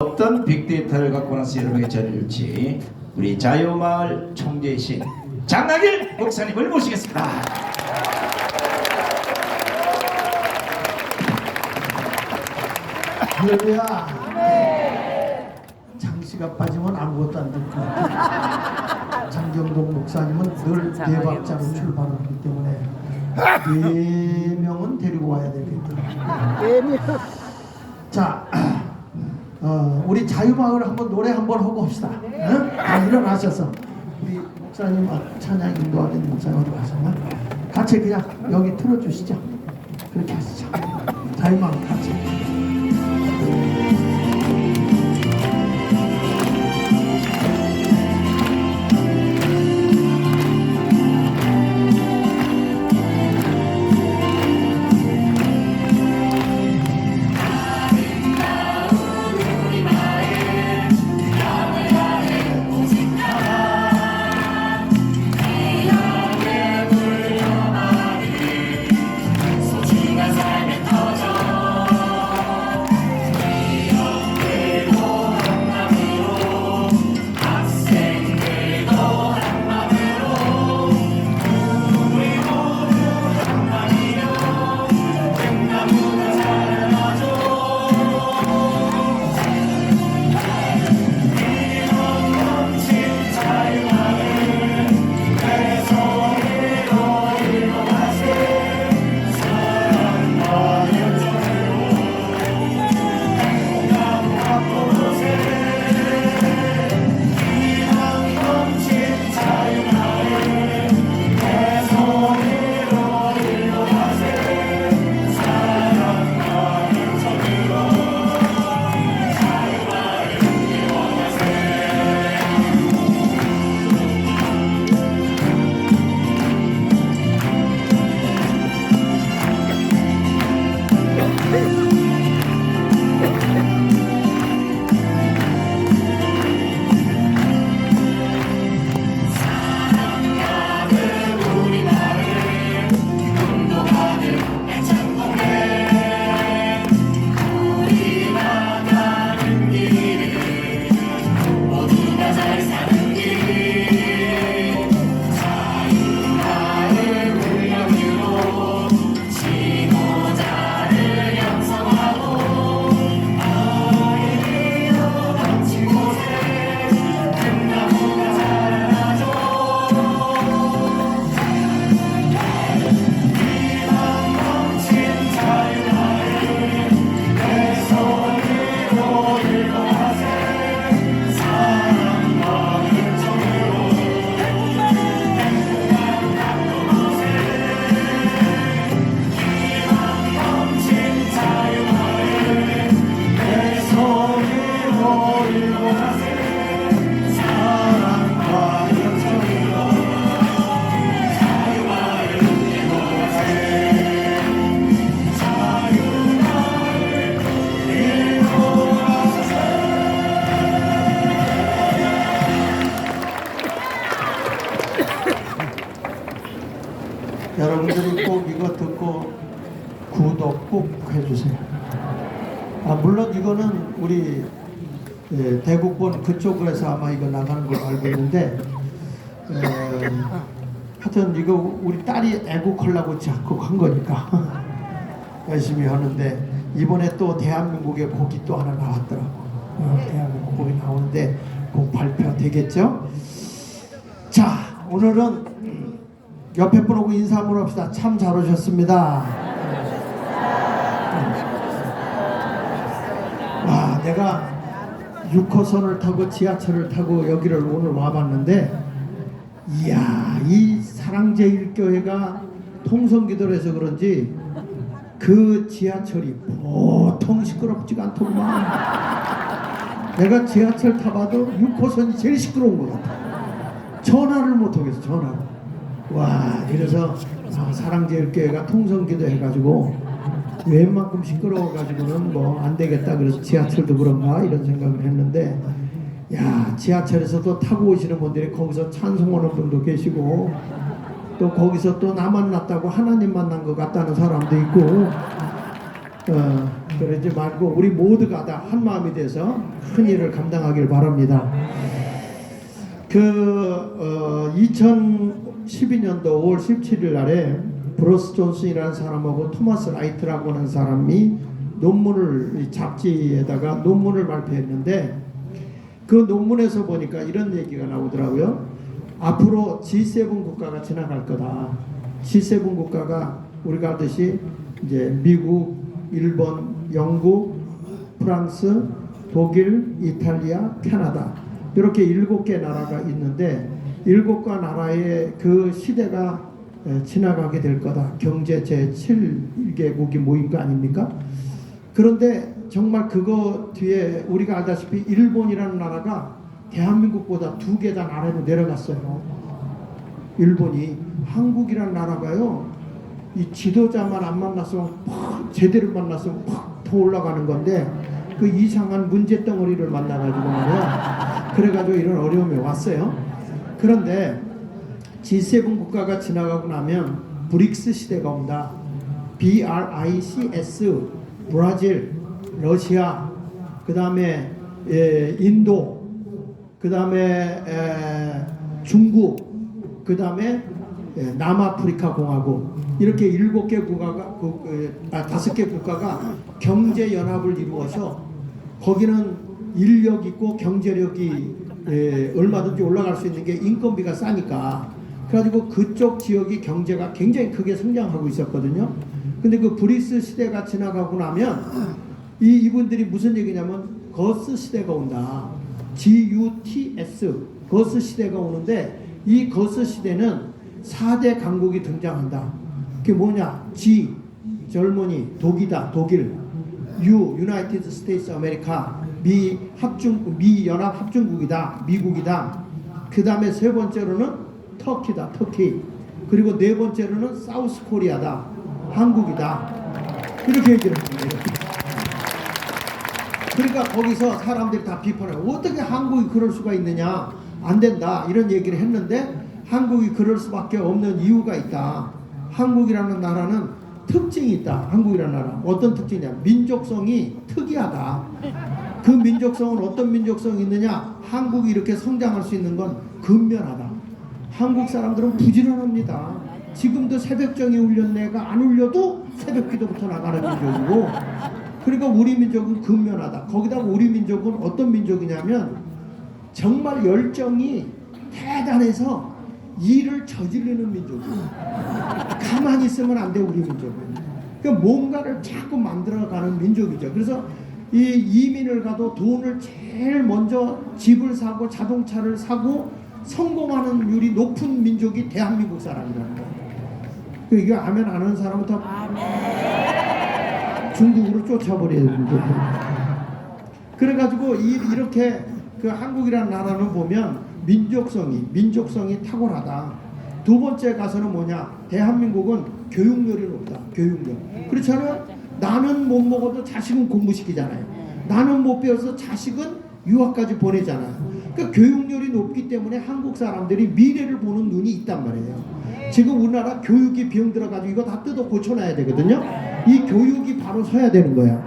어떤 빅데이터를 갖고 나서 여러분에게 전해줄지 우리 자유마을 총재이신 장나길 목사님을 모시겠습니다. 할렐루야. 장씨가 빠지면 아무것도 안 될 것 같아요. 장경동 목사님은 늘 네 박자로 출발하기 때문에 네 명은 데리고 와야 되겠다. 자, 우리 자유마을 한번 노래 한번 하고 합시다. 응? 다 일어나셔서 우리 목사님 찬양 인도하는 목사님 어디 가셨나? 같이 그냥 여기 틀어주시죠. 그렇게 하시죠. 자유마을 같이. 여러분들이 꼭 이거 듣고 구독 꼭 해주세요. 물론 이거는 우리 대국본 그쪽에서 아마 이거 나가는 걸 알고 있는데 하여튼 이거 우리 딸이 애국하려고 자꾸 한 거니까 열심히 하는데 이번에 또 대한민국의 곡이 또 하나 나왔더라고. 대한민국 곡이 나오는데 곧 발표되겠죠? 자, 오늘은 옆에 분하고 인사 한번 합시다. 참 잘 오셨습니다. 와, 내가 6호선을 타고 지하철을 타고 여기를 오늘 와봤는데 이야, 이 사랑제일교회가 통성기도라서 그런지 그 지하철이 보통 시끄럽지가 않더구만. 내가 지하철 타봐도 6호선이 제일 시끄러운 것 같아. 전화를 못하겠어, 전화를. 와, 그래서 사랑제일교회가 통성기도 해가지고 웬만큼 시끄러워가지고는 뭐 안되겠다, 그래서 지하철도 그런가 이런 생각을 했는데, 야, 지하철에서도 타고 오시는 분들이 거기서 찬송하는 분도 계시고 또 거기서 또 나 만났다고 하나님 만난 것 같다는 사람도 있고 그러지 말고 우리 모두가 다 한 마음이 돼서 큰 일을 감당하길 바랍니다. 2012년도 5월 17일 날에 브러스 존슨이라는 사람하고 토마스 라이트라고 하는 사람이 잡지에다가 논문을 발표했는데, 그 논문에서 보니까 이런 얘기가 나오더라고요. 앞으로 G7 국가가 지나갈 거다. G7 국가가 우리가 알듯이 이제 미국, 일본, 영국, 프랑스, 독일, 이탈리아, 캐나다 이렇게 7개 나라가 있는데 7개 나라의 그 시대가 지나가게 될 거다. 경제 제7개국이 모인 거 아닙니까? 그런데 정말 그거 뒤에 우리가 알다시피 일본이라는 나라가 대한민국보다 2계단 아래로 내려갔어요. 일본이. 한국이라는 나라가요, 이 지도자만 안 만났으면 제대로 만났으면 더 올라가는 건데 그 이상한 문제 덩어리를 만나가지고 말이야. 그래가지고 이런 어려움이 왔어요. 그런데 G7 국가가 지나가고 나면 브릭스 시대가 온다. BRICS, 브라질, 러시아, 그 다음에 인도, 그 다음에 중국, 그 다음에 남아프리카 공화국, 이렇게 7개 국가가 5개 국가가 경제 연합을 이루어서 거기는 인력 있고 경제력이 얼마든지 올라갈 수 있는 게 인건비가 싸니까, 그래가지고 그쪽 지역이 경제가 굉장히 크게 성장하고 있었거든요. 근데 그 브릭스 시대가 지나가고 나면 이분들이 무슨 얘기냐면 거스 시대가 온다. GUTS, 거스 시대가 오는데 이 거스 시대는 4대 강국이 등장한다. 그게 뭐냐? G, 젊은이, 독이다, 독일. U, 유나이티드 스테이츠 아메리카, 미 연합 합중국이다, 미국이다. 그 다음에 세 번째로는 터키다, 터키. 그리고 네 번째로는 사우스 코리아다, 한국이다. 이렇게 얘기를 합니다. 그러니까 거기서 사람들이 다 비판해요. 어떻게 한국이 그럴 수가 있느냐? 안 된다. 이런 얘기를 했는데 한국이 그럴 수밖에 없는 이유가 있다. 한국이라는 나라는 특징이 있다. 한국이라는 나라. 어떤 특징이냐? 민족성이 특이하다. 그 민족성은 어떤 민족성이 있느냐? 한국이 이렇게 성장할 수 있는 건 근면하다. 한국 사람들은 부지런합니다. 지금도 새벽정이 울렸네가 안 울려도 새벽기도부터 나가는 민족이고, 그러니까 우리 민족은 근면하다. 거기다가 우리 민족은 어떤 민족이냐면 정말 열정이 대단해서 일을 저지르는 민족이에요. 가만히 있으면 안 돼, 우리 민족은. 그러니까 뭔가를 자꾸 만들어가는 민족이죠. 그래서 이 이민을 가도 돈을 제일 먼저 집을 사고 자동차를 사고 성공하는 율이 높은 민족이 대한민국 사람이라는 거예요. 이거 아멘 안 하는 사람은 다 중국으로 쫓아버려야 되는데. 그래가지고 이렇게 그 한국이라는 나라는 보면 민족성이 탁월하다. 두 번째 가서는 뭐냐? 대한민국은 교육열이 높다. 교육열. 그렇잖아요. 나는 못 먹어도 자식은 공부시키잖아요. 나는 못 배워서 자식은 유학까지 보내잖아요. 그러니까 교육열이 높기 때문에 한국 사람들이 미래를 보는 눈이 있단 말이에요. 지금 우리나라 교육이 병 들어가지고 이거 다 뜯어 고쳐놔야 되거든요. 이 교육이 바로 서야 되는 거야.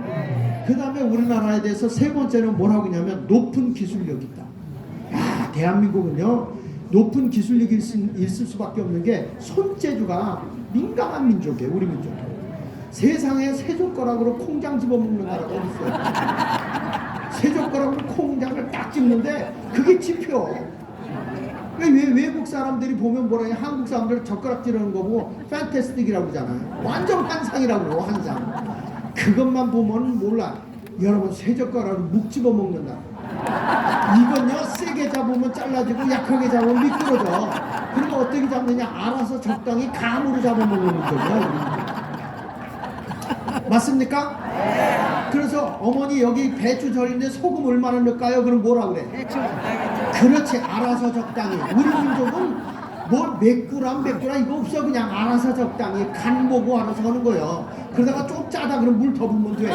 그 다음에 우리나라에 대해서 세 번째는 뭐라고 하냐면 높은 기술력이 있다. 야, 대한민국은요 높은 기술력이 있을 수밖에 없는 게 손재주가 민감한 민족이에요. 우리 민족. 세상에 새젓가락으로 콩장 집어먹는 나라가 어디 있어요? 새젓가락으로 콩장을 딱 집는데 그게 지표. 왜 외국 사람들이 보면 뭐라 한국 사람들 젓가락 찌르는 거 보고 판타스틱이라고 그러잖아요. 완전 환상이라고 그러고, 환상. 그것만 보면 몰라. 여러분, 새젓가락을 묵 집어 먹는다. 이건요 세게 잡으면 잘라지고 약하게 잡으면 미끄러져. 그러면 어떻게 잡느냐? 알아서 적당히 감으로 잡아먹는 거죠. 맞습니까? 그래서 어머니 여기 배추 절인데 소금 얼마나 넣을까요? 그럼 뭐라 그래? 그렇지, 알아서 적당히. 우리 민족은 뭐 몇 그램 이거 없어. 그냥 알아서 적당히 간 보고 알아서 하는 거예요. 그러다가 좀 짜다 그러면 물 더 부으면 돼.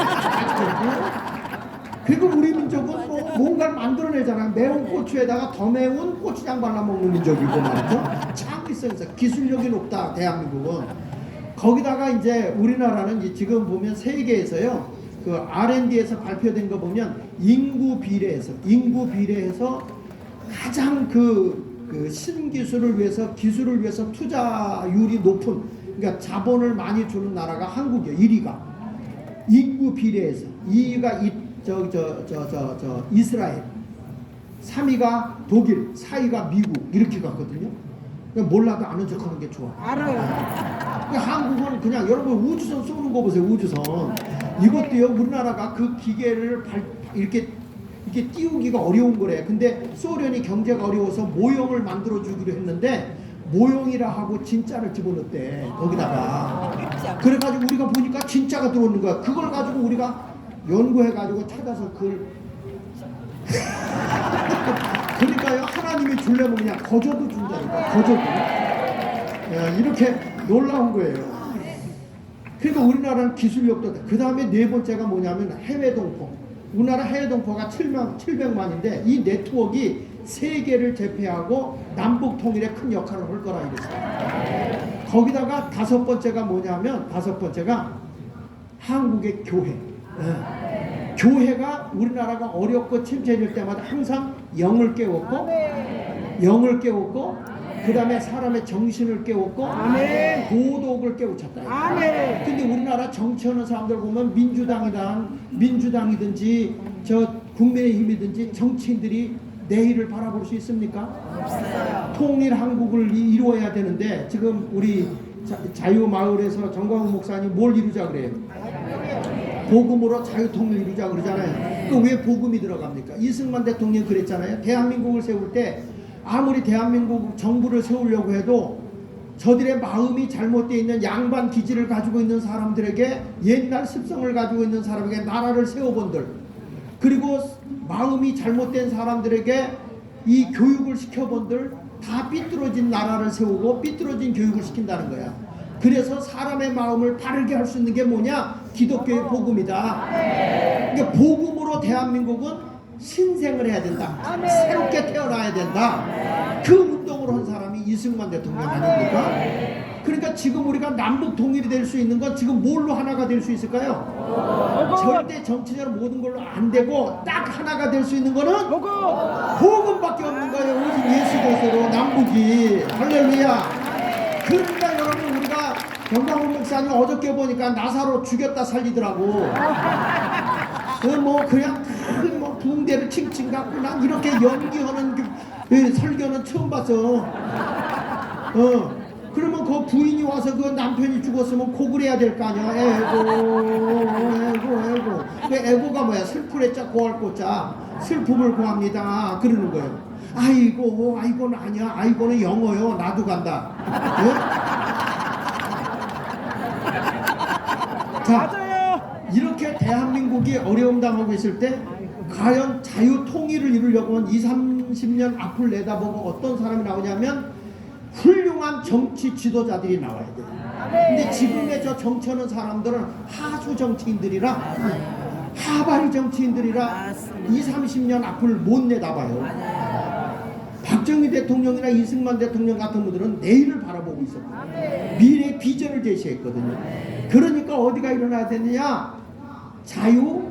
그리고 우리 민족은 뭐 뭔가를 만들어내잖아요. 매운 고추에다가 더 매운 고추장 발라 먹는 민족이고 말이죠. 참 있어요. 기술력이 높다, 대한민국은. 거기다가 이제 우리나라는 지금 보면 세계에서요 그 R&D에서 발표된 거 보면 인구 비례해서 가장 그 신기술을 위해서 기술을 위해서 투자율이 높은, 그러니까 자본을 많이 주는 나라가 한국이에요. 1위가 인구 비례해서, 2위가 이스라엘, 3위가 독일, 4위가 미국 이렇게 갔거든요. 그러니까 몰라도 아는 척하는 게 좋아. 알아요. 그러니까 한국은 그냥 여러분 우주선 쏘는 거 보세요. 우주선 이것도요 우리나라가 그 기계를 이렇게 띄우기가 어려운 거래. 근데 소련이 경제가 어려워서 모형을 만들어 주기로 했는데 모형이라 하고 진짜를 집어넣었대 거기다가. 그래가지고 우리가 보니까 진짜가 들어오는 거야. 그걸 가지고 우리가 연구해가지고 찾아서 그걸 그러니까요 하나님이 주려면 그냥 거저도 준다니까. 거저도. 이렇게 놀라운 거예요. 그러니까 우리나라는 기술력도. 그 다음에 네 번째가 뭐냐면 해외 동포. 우리나라 해외 동포가 700만인데 이 네트워크가 세계를 제패하고 남북 통일에 큰 역할을 할 거라 이랬어요. 거기다가 다섯 번째가 뭐냐면 한국의 교회. 교회가 우리나라가 어렵고 침체될 때마다 항상 영을 깨웠고 그 다음에 사람의 정신을 깨웠고 도덕을 깨우쳤다. 근데 우리나라 정치하는 사람들 보면 민주당이든지 저 국민의힘이든지 정치인들이 내일을 바라볼 수 있습니까? 없어요. 통일 한국을 이루어야 되는데 지금 우리 자유마을에서 정광훈 목사님 뭘 이루자 그래요? 복음으로 자유통일 이루자 그러잖아요. 그 왜 복음이 들어갑니까? 이승만 대통령이 그랬잖아요. 대한민국을 세울 때 아무리 대한민국 정부를 세우려고 해도 저들의 마음이 잘못되어 있는 양반 기질을 가지고 있는 사람들에게, 옛날 습성을 가지고 있는 사람에게 나라를 세워본들, 그리고 마음이 잘못된 사람들에게 이 교육을 시켜본들 다 삐뚤어진 나라를 세우고 삐뚤어진 교육을 시킨다는 거야. 그래서 사람의 마음을 바르게 할 수 있는 게 뭐냐? 기독교의 복음이다. 그러니까 복음으로 대한민국은 신생을 해야 된다. 새롭게 태어나야 된다. 그 운동을 한 사람이 이승만 대통령 아닙니까? 그러니까 지금 우리가 남북 통일이 될 수 있는 건 지금 뭘로 하나가 될 수 있을까요? 절대 정치적으로 모든 걸로 안 되고 딱 하나가 될 수 있는 거는 복음밖에 없는 거예요. 오직 예수 그리스도로 남북이. 할렐루야. 그러니까 여러분 우리가 정광훈 목사님 어저께 보니까 나사로 죽였다 살리더라고. 그냥 큰 붕대를 칭칭 갖고 난 이렇게 연기하는 설교는 처음 봤어. 그러면 그 부인이 와서 그 남편이 죽었으면 고글해야 될 거 아니야. 에고. 그 에고가 뭐야? 슬프랬자 고할 고자 슬픔을 고합니다. 그러는 거예요. 아이고는 아니야. 아이고는 영어요. 나도 간다. 자, 이렇게 대한민국이 어려움 당하고 있을 때 과연 자유 통일을 이루려고 하면 20-30년 앞을 내다보고 어떤 사람이 나오냐면 훌륭한 정치 지도자들이 나와야 돼요. 근데 지금의 저 정치하는 사람들은 하수 정치인들이라 하바리 정치인들이라 20-30년 앞을 못 내다봐요. 박정희 대통령이나 이승만 대통령 같은 분들은 내일을 바라보고 있었거든요. 미래의 비전을 제시했거든요. 그러니까 어디가 일어나야 되느냐? 자유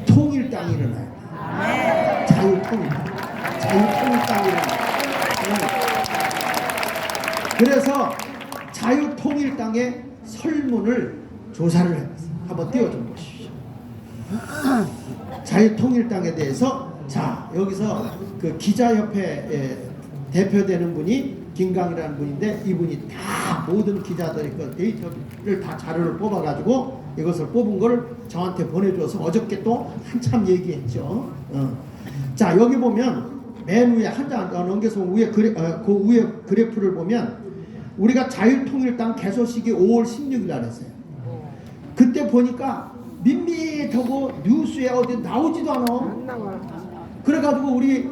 통일 땅이 일어나야 돼. 자유 통일 땅이 일어나야 돼. 그래서 자유 통일 땅의 설문을 조사를 해봤어요. 한번 띄워좀 보십시오. 자유 통일 땅에 대해서 자 여기서 그 기자협회 대표되는 분이 김강이라는 분인데 이분이 다 모든 기자들의 그 데이터를 다 자료를 뽑아가지고 이것을 뽑은 걸 저한테 보내줘서 어저께 또 한참 얘기했죠. 자 여기 보면 맨 위에 한 장 넘겨서 그 위에 그래프를 보면 우리가 자유통일당 개소식이 5월 16일 날 했어요. 그때 보니까 밋밋하고 뉴스에 어디 나오지도 않아. 그래가지고 우리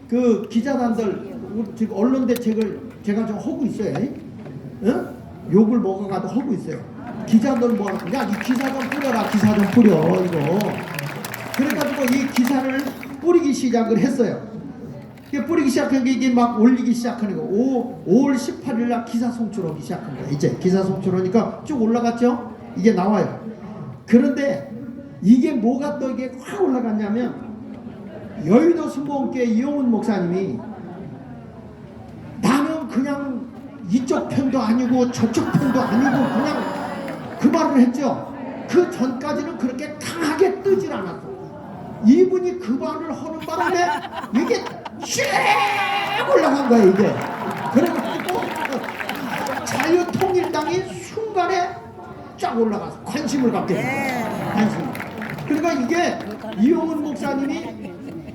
그 기자단들 지금 언론 대책을 제가 좀 하고 있어요. 욕을 먹어가도 하고 있어요. 기자들 뭐 야 이 기사 좀 뿌려라. 기사 좀 뿌려 이거. 그래가지고 이 기사를 뿌리기 시작을 했어요. 뿌리기 시작한 게 이게 막 올리기 시작하는 거. 5월 18일 날 기사 송출하기 시작한 거예요. 이제 기사 송출하니까 쭉 올라갔죠. 이게 나와요. 그런데 이게 뭐가 또 이게 확 올라갔냐면 여의도 순복음교회 이용훈 목사님이 나는 그냥 이쪽 편도 아니고 저쪽 편도 아니고 그냥 그 말을 했죠. 그 전까지는 그렇게 강하게 뜨질 않았어. 이분이 그 말을 하는 바람에 이게 쫙 올라간 거야 이게. 그래가지고 자유통일당이 순간에 쫙 올라가서 관심을 갖게 됐어요. 관심. 그러니까 이게 이용훈 목사님이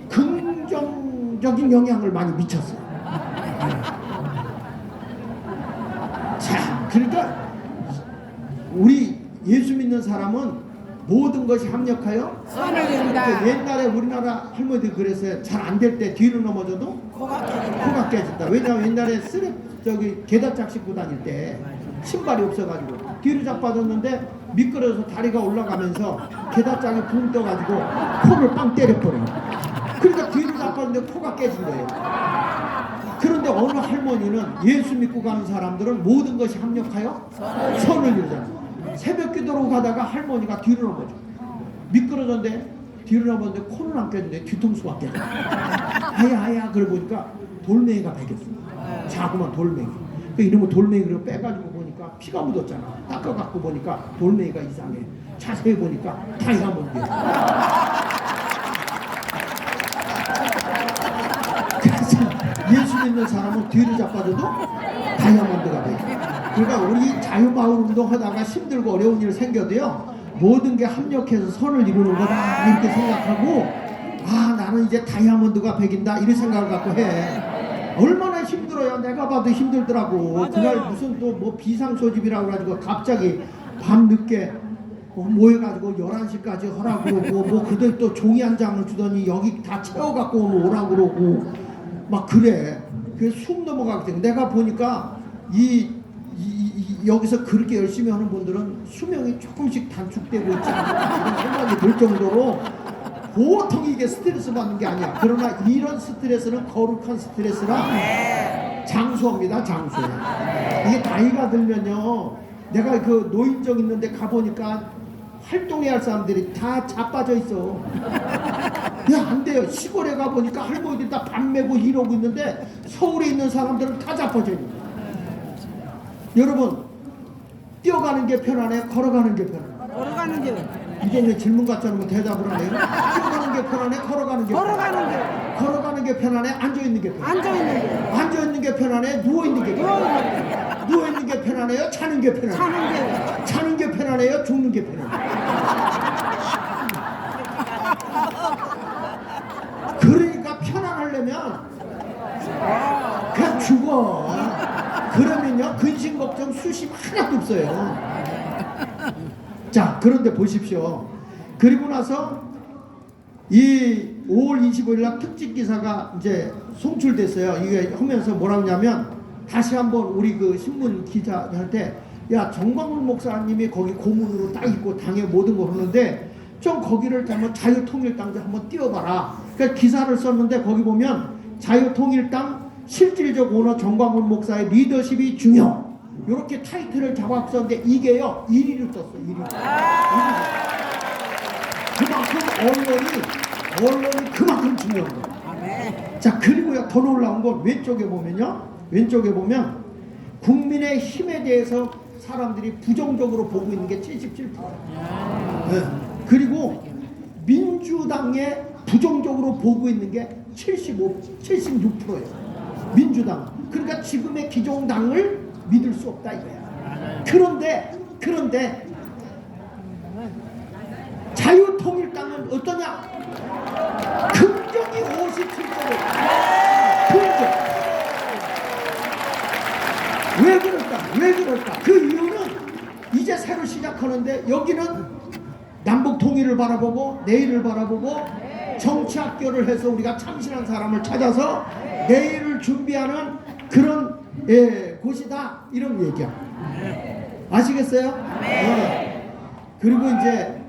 긍정적인 영향을 많이 미쳤어요. 자, 그러니까 우리 예수 믿는 사람은 모든 것이 합력하여 선을 이룬다. 옛날에 우리나라 할머니들 그랬어요. 잘 안 될 때 뒤로 넘어져도 코가 깨진다. 왜냐하면 옛날에 게다짝 싣고 다닐 때 신발이 없어가지고 뒤로 자빠졌는데 미끄러져서 다리가 올라가면서 게다짝이 붕 떠가지고 코를 빵 때려버려요. 그러니까 뒤로 자빠졌는데 코가 깨진 거예요. 그런데 어느 할머니는 예수 믿고 가는 사람들은 모든 것이 합력하여 선을 이루잖아요. 새벽 기도로 가다가 할머니가 뒤로 넘어져. 미끄러졌는데 뒤로 넘어졌는데 코는 안 깨졌는데 뒤통수가 깨져. 하야 그러고 보니까 돌멩이가 베겼어. 자그만 돌멩이. 그 이름을 돌멩이를 빼가지고 보니까 피가 묻었잖아. 닦아갖고 보니까 돌멩이가 이상해. 자세히 보니까 다이아몬드야. 그래서 예수 믿는 사람은 뒤로 자빠져도 다이아몬드가 돼. 그러니까 우리 자유마을 운동하다가 힘들고 어려운 일 생겨도요, 모든 게 합력해서 선을 이루는 거다 이렇게 생각하고, 아 나는 이제 다이아몬드가 백인다 이런 생각을 갖고 해. 얼마나 힘들어요. 내가 봐도 힘들더라고. 맞아요. 그날 무슨 또 뭐 비상소집이라고 해가지고 갑자기 밤늦게 모여가지고 11시까지 하라고 그러고, 뭐 그들 또 종이 한 장을 주더니 여기 다 채워갖고 오라고 그러고 막 그래. 그래서 숨 넘어가게 돼. 내가 보니까 여기서 그렇게 열심히 하는 분들은 수명이 조금씩 단축되고 있지 않나 이런 생각이 들 정도로 보통 이게 스트레스 받는 게 아니야. 그러나 이런 스트레스는 거룩한 스트레스라 장수합니다. 장수. 이게 나이가 들면요, 내가 그 노인정 있는데 가보니까 활동해야 할 사람들이 다 자빠져 있어. 야, 안 돼요. 시골에 가보니까 할머니들이 다 밥 메고 이러고 있는데 서울에 있는 사람들은 다 자빠져 있는 거야. 여러분, 뛰어가는 게 편하네, 걸어가는 게 편하네. 걸어가는 게. 이게 내 질문 같지 않으면 대답을 하네요. 뛰어가는 게 편하네, 걸어가는 게 편하네. 걸어가는 게. 걸어가는 게 편하네, 앉아있는 게 편하네. 앉아있는 게. 앉아있는 게 편하네, 누워있는 게 편하네. 누워있는 게 편하네요, 자는 게 편하네. 자는 게. 자는 게 편하네요, 죽는 게 편하네. 그러니까 편안하려면 그냥 죽어. 그러면요, 근심 걱정 수심 하나도 없어요. 자, 그런데 보십시오. 그리고 나서 이 5월 25일 날 특집 기사가 이제 송출됐어요. 이게 하면서 뭐라고 하냐면, 다시 한번 우리 그 신문 기자한테, 야, 정광훈 목사님이 거기 고문으로 딱 있고 당에 모든 걸 하는데 좀 거기를 한번 자유통일당 한번 띄워봐라. 그러니까 기사를 썼는데 거기 보면 자유통일당 실질적 오너 정광훈 목사의 리더십이 중요, 이렇게 타이틀을 잡았었는데 이게요 1위를 떴어. 1위. 그만큼 언론이 그만큼 중요한 거예요. 자, 그리고요 더 놀라운 건 왼쪽에 보면 국민의 힘에 대해서 사람들이 부정적으로 보고 있는 게 77%예요. 네. 그리고 민주당에 부정적으로 보고 있는 게 76%예요. 민주당. 그러니까 지금의 기종당을 믿을 수 없다 이거야. 그런데 자유통일당은 어떠냐? 긍정이 57%. 긍정. 왜 그럴까? 그 이유는 이제 새로 시작하는데 여기는 남북 통일을 바라보고 내일을 바라보고 정치학교를 해서 우리가 참신한 사람을 찾아서 내일을 준비하는 그런 곳이다 이런 얘기야. 아시겠어요? 그리고 이제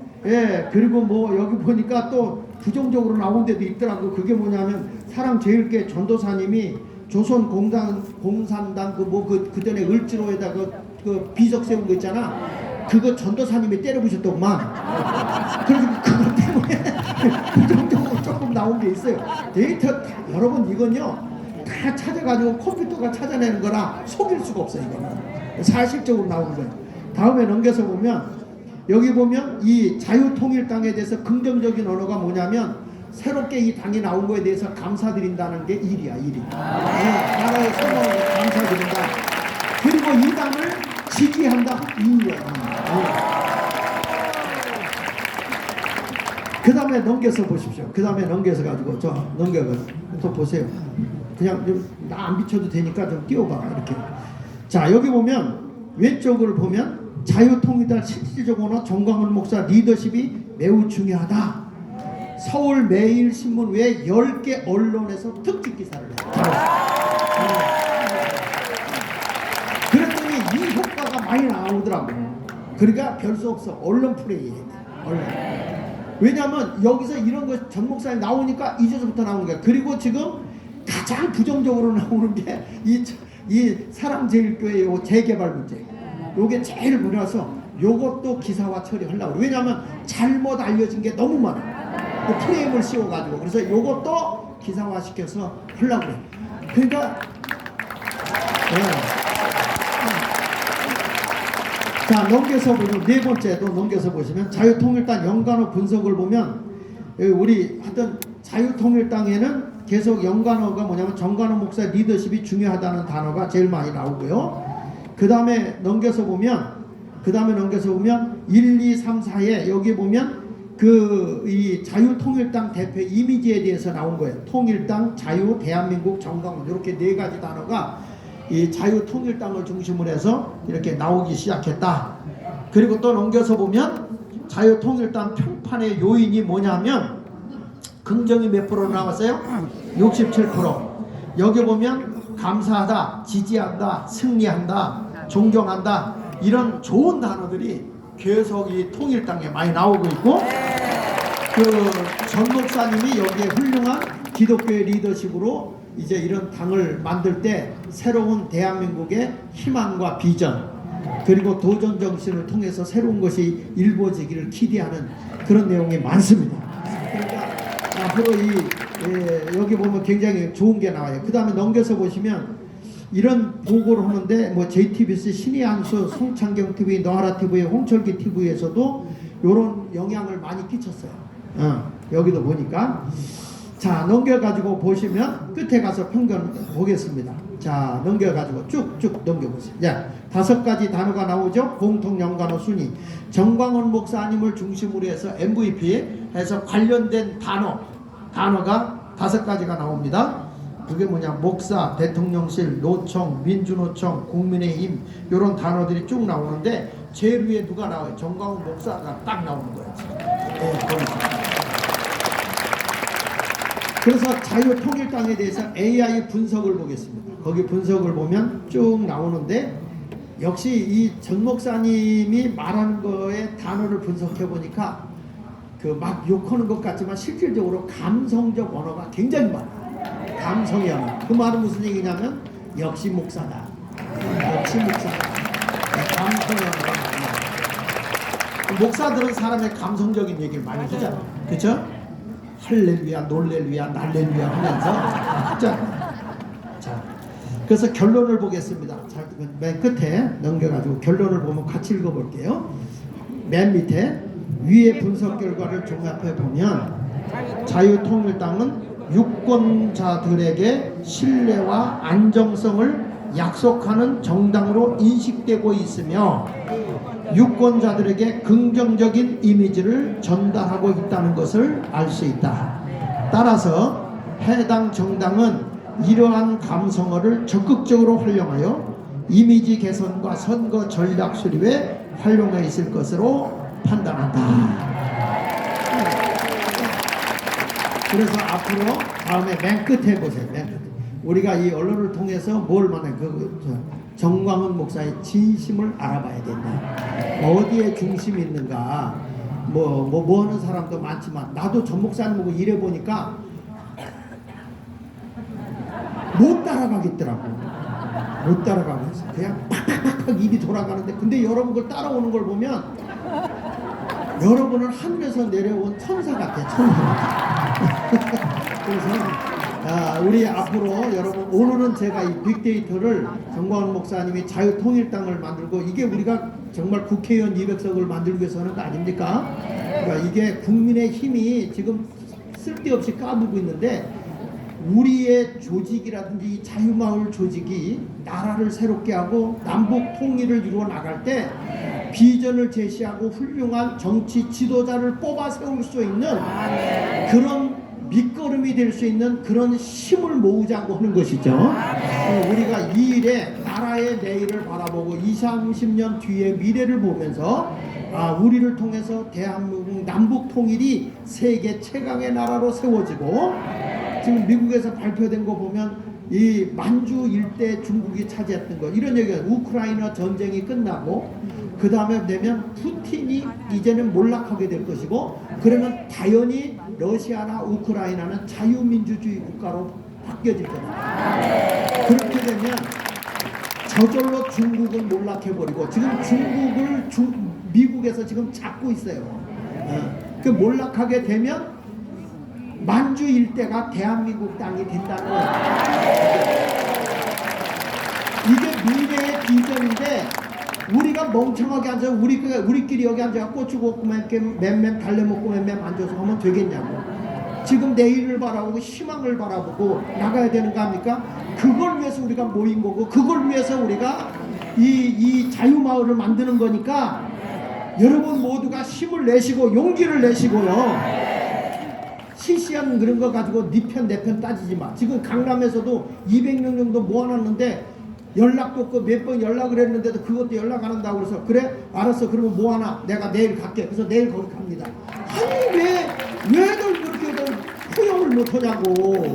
그리고 뭐 여기 보니까 또 부정적으로 나온 데도 있더라고. 그게 뭐냐면 사랑제일교 전도사님이 조선공산당 그전에 을지로에다 그 비석 세운 거 있잖아. 그거 전도사님이 때려부셨더구만. 그래서 그것 때문에 부정적으로 조금 나온 게 있어요. 데이터 여러분 이건요 다 찾아가지고 컴퓨터가 찾아내는 거라 속일 수가 없어요. 이거는 사실적으로 나오는 거예요. 다음에 넘겨서 보면 여기 보면 이 자유통일당에 대해서 긍정적인 언어가 뭐냐면 새롭게 이 당이 나온 거에 대해서 감사드린다는 게 일이야. 나라의 성공을 감사드린다. 그리고 이 당을 지지한다. 이유야. 그 다음에 넘겨서 보십시오. 그 다음에 넘겨서 가지고 또 보세요. 그냥 나 안 비춰도 되니까 좀 띄워봐. 이렇게. 자 여기 보면 왼쪽을 보면 자유통일당 실질적으로 정광훈 목사 리더십이 매우 중요하다. 서울매일신문 외 10개 언론에서 특집 기사를 해요. 그랬더니 이 효과가 많이 나오더라고. 그러니까 별 수 없어. 언론 플레이 해야 돼. 언론. 왜냐하면 여기서 이런 거 전 목사님 나오니까 이제서부터 나오는 거야. 그리고 지금 가장 부정적으로 나오는 게 이 사랑제일교회 요 재개발 문제. 요게 제일 무너서 요것도 기사화 처리하려고. 왜냐하면 잘못 알려진 게 너무 많아. 그 프레임을 씌워가지고. 그래서 요것도 기사화 시켜서 하려고 그래. 그러니까 자 넘겨서 보면 네 번째도 넘겨서 보시면 자유통일당 연관어 분석을 보면 우리 하여튼 자유통일당에는 계속 연관어가 뭐냐면 정관호 목사 리더십이 중요하다는 단어가 제일 많이 나오고요. 그 다음에 넘겨서 보면 1, 2, 3, 4에 여기 보면 이 자유통일당 대표 이미지에 대해서 나온 거예요. 통일당, 자유, 대한민국, 정강원 이렇게 네 가지 단어가 이 자유통일당을 중심으로 해서 이렇게 나오기 시작했다. 그리고 또 넘겨서 보면 자유통일당 평판의 요인이 뭐냐면 긍정이 몇 프로 나왔어요? 67%. 여기 보면 감사하다, 지지한다, 승리한다, 존경한다 이런 좋은 단어들이 계속 이 통일당에 많이 나오고 있고 그 전 목사님이 여기에 훌륭한 기독교의 리더십으로 이제 이런 당을 만들 때 새로운 대한민국의 희망과 비전 그리고 도전 정신을 통해서 새로운 것이 일궈지기를 기대하는 그런 내용이 많습니다. 그러니까 앞으로 여기 보면 굉장히 좋은 게 나와요. 그 다음에 넘겨서 보시면 이런 보고를 하는데 뭐 JTBC 신의 한수, 송창경 TV, 너하라 TV, 홍철기 TV에서도 이런 영향을 많이 끼쳤어요. 여기도 보니까 자 넘겨가지고 보시면 끝에 가서 평균 보겠습니다. 자 넘겨가지고 쭉쭉 넘겨보세요. 자 5가지 단어가 나오죠. 공통 연관어 순위 정광훈 목사님을 중심으로 해서 MVP 해서 관련된 단어가 5가지가 나옵니다. 그게 뭐냐 목사, 대통령실, 노총, 민주노총, 국민의힘 이런 단어들이 쭉 나오는데 제일 위에 누가 나와요? 정광훈 목사가 딱 나오는 거예요. 네, 그래서 자유통일당에 대해서 AI 분석을 보겠습니다. 거기 분석을 보면 쭉 나오는데 역시 이 전 목사님이 말하는 거에 단어를 분석해 보니까 그 막 욕하는 것 같지만 실질적으로 감성적 언어가 굉장히 많아요. 감성의 언어. 그 말은 무슨 얘기냐면 역시 목사다. 역시 목사다. 감성의 언어가 많아요. 목사들은 사람의 감성적인 얘기를 많이 하잖아요. 그렇죠? 할렐루야, 놀렐루야, 날렐루야 하면서 자, 그래서 결론을 보겠습니다. 자, 맨 끝에 넘겨가지고 결론을 보면 같이 읽어볼게요. 맨 밑에 위의 분석 결과를 종합해 보면 자유통일당은 유권자들에게 신뢰와 안정성을 약속하는 정당으로 인식되고 있으며 유권자들에게 긍정적인 이미지를 전달하고 있다는 것을 알 수 있다. 따라서 해당 정당은 이러한 감성어를 적극적으로 활용하여 이미지 개선과 선거 전략 수립에 활용해 있을 것으로 판단한다. 그래서 앞으로 다음에 맨 끝에 보세요. 맨 끝에. 우리가 이 언론을 통해서 뭘 만해? 정광훈 목사의 진심을 알아봐야 된다. 어디에 중심이 있는가? 뭐 하는 사람도 많지만 나도 전 목사님 보고 일해 보니까 못 따라가겠더라고. 못 따라가고 있어요. 그냥 팍팍팍 입이 돌아가는데, 근데 여러분 그걸 따라오는 걸 보면 여러분은 하늘에서 내려온 천사 같아요. 천사. 그래서 우리 앞으로 여러분, 오늘은 제가 이 빅데이터를 정광훈 목사님이 자유통일당을 만들고, 이게 우리가 정말 국회의원 200석을 만들기 위해서 하는 거 아닙니까? 그러니까 이게 국민의 힘이 지금 쓸데없이 까불고 있는데, 우리의 조직이라든지 이 자유마을 조직이 나라를 새롭게 하고 남북 통일을 이루어 나갈 때 비전을 제시하고 훌륭한 정치 지도자를 뽑아 세울 수 있는 그런 밑거름이 될 수 있는 그런 힘을 모으자고 하는 것이죠. 우리가 이 일에 나라의 내일을 바라보고 20, 30년 뒤의 미래를 보면서 우리를 통해서 대한민국 남북 통일이 세계 최강의 나라로 세워지고, 지금 미국에서 발표된 거 보면 이 만주 일대 중국이 차지했던 거, 이런 얘기가, 우크라이나 전쟁이 끝나고 그 다음에 되면 푸틴이 이제는 몰락하게 될 것이고, 그러면 당연히 러시아나 우크라이나는 자유민주주의 국가로 바뀌어질 겁니다. 그렇게 되면 저절로 중국은 몰락해버리고, 지금 중국을 미국에서 지금 잡고 있어요. 그 몰락하게 되면 만주 일대가 대한민국 땅이 된다는 거예요. 이게 미래의 비전인데, 우리가 멍청하게 앉아 우리끼리 여기 앉아 고추 굽고 맴 달래 먹고 맴 앉아서 하면 되겠냐고. 지금 내일을 바라보고 희망을 바라보고 나가야 되는 거 아닙니까? 그걸 위해서 우리가 모인 거고, 그걸 위해서 우리가 이 자유마을을 만드는 거니까, 여러분 모두가 힘을 내시고 용기를 내시고요. 시시한 그런 거 가지고 네 편 내 편 따지지 마. 지금 강남에서도 200명 정도 모아놨는데 연락도 없고 몇 번 연락을 했는데도 그것도 연락 안 한다고 그래서, 그래 알았어 그러면 뭐 하나 내가 내일 갈게. 그래서 내일 거기 갑니다. 아니 왜들 그렇게 포용을 못하냐고.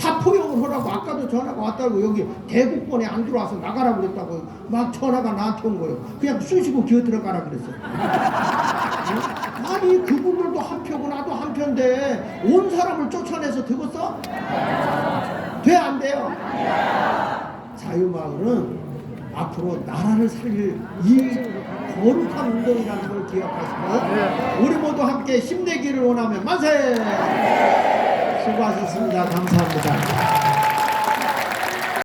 다 포용을 하라고. 아까도 전화가 왔다고, 여기 대국권에 안 들어와서 나가라고 그랬다고 막 전화가 나한테 온 거예요. 그냥 쑤시고 기어 들어가라 그랬어. 아니 그분들도 한 표고 나도 한 표인데 온 사람을 쫓아내서 되겠어? 돼 안 돼요? 자유마을은 앞으로 나라를 살릴 이 거룩한 운동이라는 걸 기억하시고, 우리 모두 함께 힘내기를 원하며 만세! 수고하셨습니다. 감사합니다.